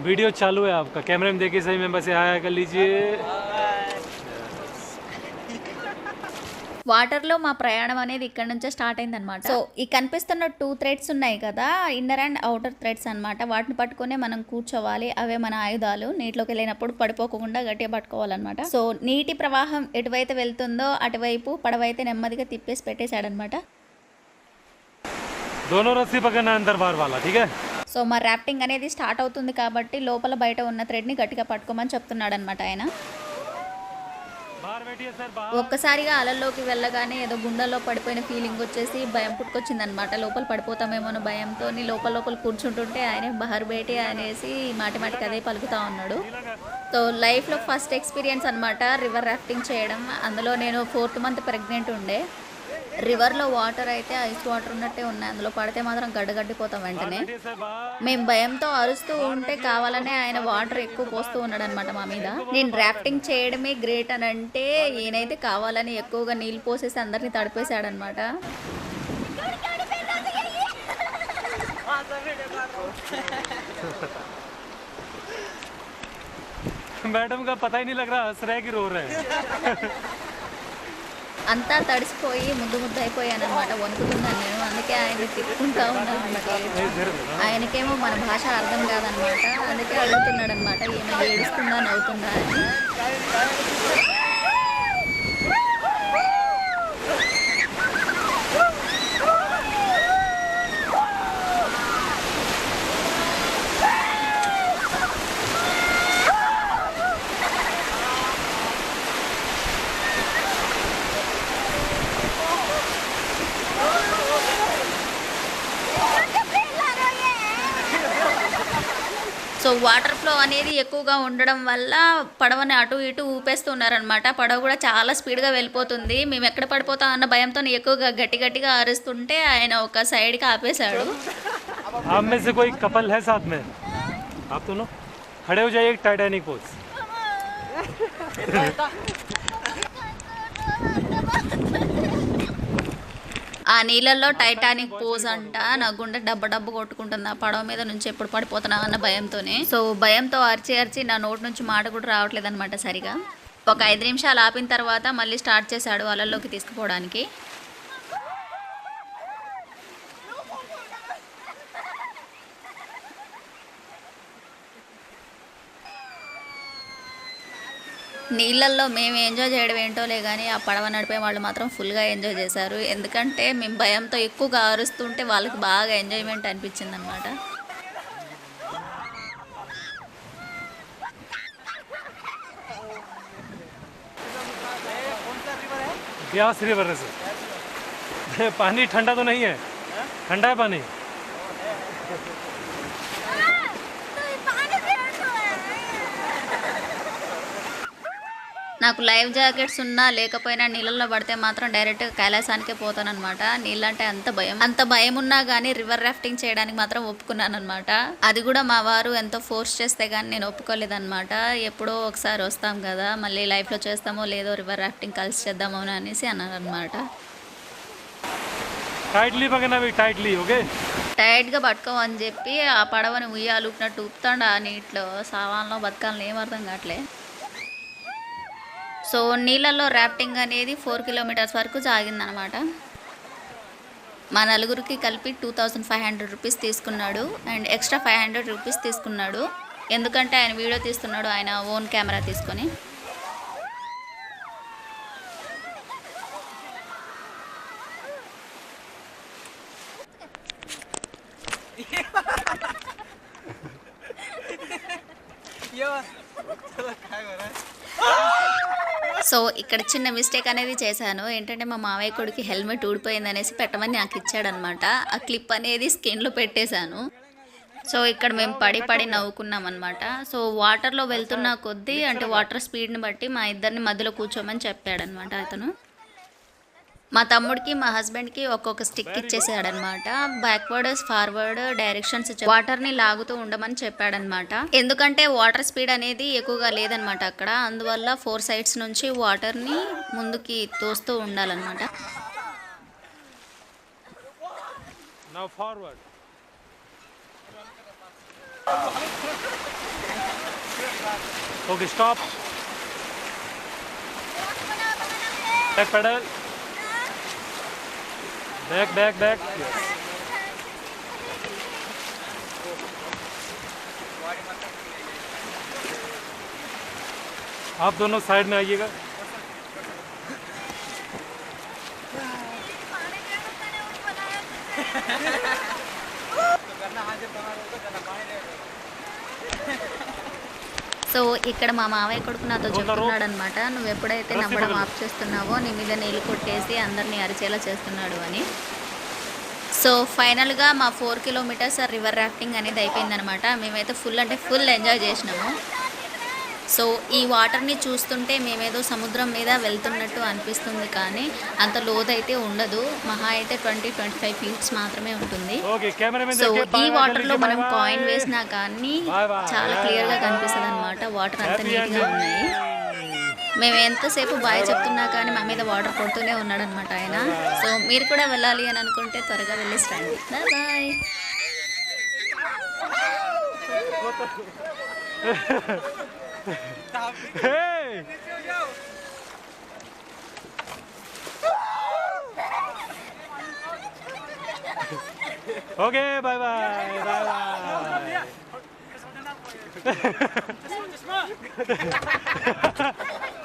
Video चालू है आपका, कैमरे में देखिए सही, में बस हाय कर लीजिए। వాటర్లో మా ప్రయాణం అనేది ఇక్కడ నుంచే స్టార్ట్ అయిందనమాట. సో ఈ కనిపిస్తున్న 2 థ్రెడ్స్ ఉన్నాయి కదా, ఇన్నర్ అండ్ అవుటర్ థ్రెడ్స్ అనమాట. వాటిని పట్టుకునే మనం కూర్చోవాలి. అవే మన ఆయుధాలు. నీటిలోకి వెళ్ళినప్పుడు పడిపోకుండా గట్టిగా పట్టుకోవాలన్నమాట. సో నీటి ప్రవాహం ఎటువైతే వెళ్తుందో అటువైపు పడవైతే నెమ్మదిగా తిప్పేసి పెట్టేశాడనమాట. दोनों रस्सी पकड़ना अंदर बार वाला, ठीक है। సో మా రాఫ్టింగ్ అనేది స్టార్ట్ అవుతుంది కాబట్టి లోపల బయట ఉన్న థ్రెడ్ని గట్టిగా పట్టుకోమని చెప్తున్నాడు అనమాట ఆయన. ఒక్కసారిగా అలల్లోకి వెళ్ళగానే ఏదో గుండెల్లో పడిపోయిన ఫీలింగ్ వచ్చేసి భయం పుట్టుకొచ్చిందనమాట. లోపల పడిపోతామేమో భయంతో లోపల కూర్చుంటుంటే ఆయన బహర్ బేటి అనేసి మాటిమాటికి అదే పలుకుతా ఉన్నాడు. సో లైఫ్లో ఫస్ట్ ఎక్స్పీరియన్స్ అనమాట రివర్ రాఫ్టింగ్ చేయడం. అందులో నేను 4th మంత్ ప్రెగ్నెంట్ ఉండే. రివర్లో వాటర్ అయితే ఐస్ వాటర్ ఉన్నట్టే ఉన్నాయి. అందులో పడితే మాత్రం గడ్డగడ్డిపోతాం వెంటనే. మేము భయంతో అరుస్తూ ఉంటే కావాలనే ఆయన వాటర్ ఎక్కువ పోస్తూ ఉన్నాడు అనమాట మా మీద. నేను రాఫ్టింగ్ చేయడమే గ్రేట్ అని అంటే ఈయనైతే కావాలని ఎక్కువగా నీళ్ళు పోసేసి అందరినీ తడిపేశాడనమాట. मैडम का पता ही नहीं लग रहा, हंस रहे कि रो रहे हैं। అంతా తడిసిపోయి ముద్దు అయిపోయాను అనమాట. వణుకుతున్నాను నేను. అందుకే ఆయన తిట్టుకుంటా ఉన్నాను అనమాట. ఆయనకేమో మన భాష అర్థం కాదనమాట. అందుకే అడుగుతున్నాడు అనమాట, ఏమైనా ఏడుస్తుందా నవ్వుతుందా అని. సో వాటర్ ఫ్లో అనేది ఎక్కువగా ఉండడం వల్ల పడవని అటు ఇటు ఊపేస్తున్నారనమాట. పడవ కూడా చాలా స్పీడ్గా వెళ్ళిపోతుంది. మేము ఎక్కడ పడిపోతాం అన్న భయంతో ఎక్కువగా గట్టిగా అరుస్తుంటే ఆయన ఒక సైడ్కి ఆపేశాడు. आप में से कोई कपल है साथ में? आप दोनों खड़े हो जाइए, टाइटैनिक पोज। ఆ నీళ్ళల్లో టైటానిక్ పోజ్ అంట. నా గుండె డబ్బు కొట్టుకుంటుంది ఆ పడవ మీద నుంచి ఎప్పుడు పడిపోతున్నా అన్న భయంతోనే. సో భయంతో అరిచి నా నోటి నుంచి మాట కూడా రావట్లేదు అనమాట సరిగా. ఒక 5 నిమిషాలు ఆపిన తర్వాత మళ్ళీ స్టార్ట్ చేశాడు అలల్లోకి తీసుకుపోవడానికి. నీళ్ళల్లో మేము ఎంజాయ్ చేయడం ఏంటోలే కానీ ఆ పడవ నడిపే వాళ్ళు మాత్రం ఫుల్గా ఎంజాయ్ చేశారు. ఎందుకంటే మేము భయంతో ఎక్కువగా అరుస్తుంటే వాళ్ళకి బాగా ఎంజాయ్మెంట్ అనిపించింది అనమాట. ब्यास रिवर है सर। पानी ठंडा तो नहीं है? ठंडा है पानी। నాకు లైఫ్ జాకెట్స్ ఉన్నా లేకపోయినా నీళ్ళల్లో పడితే మాత్రం డైరెక్ట్గా కైలాసానికే పోతానన్నమాట. నీళ్ళంటే అంత భయం ఉన్నా కానీ రివర్ రాఫ్టింగ్ చేయడానికి మాత్రం ఒప్పుకున్నాను అనమాట. అది కూడా మా వారు ఎంతో ఫోర్స్ చేస్తే కానీ నేను ఒప్పుకోలేదన్నమాట. ఎప్పుడో ఒకసారి వస్తాం కదా, మళ్ళీ లైఫ్లో చేస్తామో లేదో రివర్ రాఫ్టింగ్ కలిసి చేద్దామో అనేసి అన్నారు అనమాట. టైట్గా పట్టుకోమని చెప్పి ఆ పడవని ఉయ్యాలుపినట్టు ఊపుతాడు ఆ నీటిలో. సావాన్లో బతకాలని ఏం అర్థం కావట్లే. సో నీళ్ళల్లో రాఫ్టింగ్ అనేది 4 కిలోమీటర్స్ వరకు సాగిందనమాట. మా నలుగురికి కలిపి 2500 రూపీస్ తీసుకున్నాడు. అండ్ ఎక్స్ట్రా 500 రూపీస్ తీసుకున్నాడు. ఎందుకంటే ఆయన వీడియో తీస్తున్నాడు ఆయన ఓన్ కెమెరా తీసుకొని. సో ఇక్కడ చిన్న మిస్టేక్ అనేది చేశాను. ఏంటంటే మా మావయ్య కొడుకు హెల్మెట్ ఊడిపోయింది అనేసి పెట్టమని నాకు ఇచ్చాడనమాట. ఆ క్లిప్ అనేది స్కిన్లో పెట్టేశాను. సో ఇక్కడ మేము పడి నవ్వుకున్నాం అనమాట. సో వాటర్లో వెళ్తున్న కొద్దీ అంటే వాటర్ స్పీడ్ని బట్టి మా ఇద్దరిని మధ్యలో కూర్చోమని చెప్పాడనమాట అతను. మా తమ్ముడికి మా హస్బెండ్కి ఒక్కొక్క స్టిక్ ఇచ్చేసాడనమాట. బ్యాక్వర్డ్ ఫార్వర్డ్ డైరెక్షన్స్ వాటర్ని లాగుతూ ఉండమని చెప్పాడనమాట. ఎందుకంటే వాటర్ స్పీడ్ అనేది ఎక్కువగా లేదనమాట అక్కడ. అందువల్ల 4 సైడ్స్ నుంచి వాటర్ని ముందుకి తోస్తూ ఉండాలన్నమాట. Okay stop back pedal back back back आप दोनों साइड में आइएगा సో ఇక్కడ మా మావయ్య కొడుకు నాతో చెప్తున్నాడు అనమాట, నువ్వు ఎప్పుడైతే నమ్మడం ఆఫ్ చేస్తున్నావో నీ మీద నీళ్ళు కొట్టేసి అందరినీ అరిచేలా చేస్తున్నాడు అని. సో ఫైనల్గా మా 4 కిలోమీటర్స్ రివర్ రాఫ్టింగ్ అనేది అయిపోయిందనమాట. మేమైతే ఫుల్ అంటే ఫుల్ ఎంజాయ్ చేసినాము. సో ఈ వాటర్ని చూస్తుంటే మేమేదో సముద్రం మీద వెళ్తున్నట్టు అనిపిస్తుంది, కానీ అంత లోతైతే ఉండదు. మహా అయితే 20-25 ఫీట్స్ మాత్రమే ఉంటుంది. సో ఈ వాటర్లో మనం కాయిన్ వేసినా కానీ చాలా క్లియర్గా కనిపిస్తుంది అనమాట. వాటర్ అంత నీట్గా ఉన్నాయి. మేము ఎంతసేపు బాయ్ చెప్తున్నా కానీ మా మీద వాటర్ కొడుతూనే ఉన్నాడు అనమాట ఆయన. సో మీరు కూడా వెళ్ళాలి అని అనుకుంటే త్వరగా వెళ్ళేసి రండి. Bye. Hey! Okay, bye bye. Bye bye.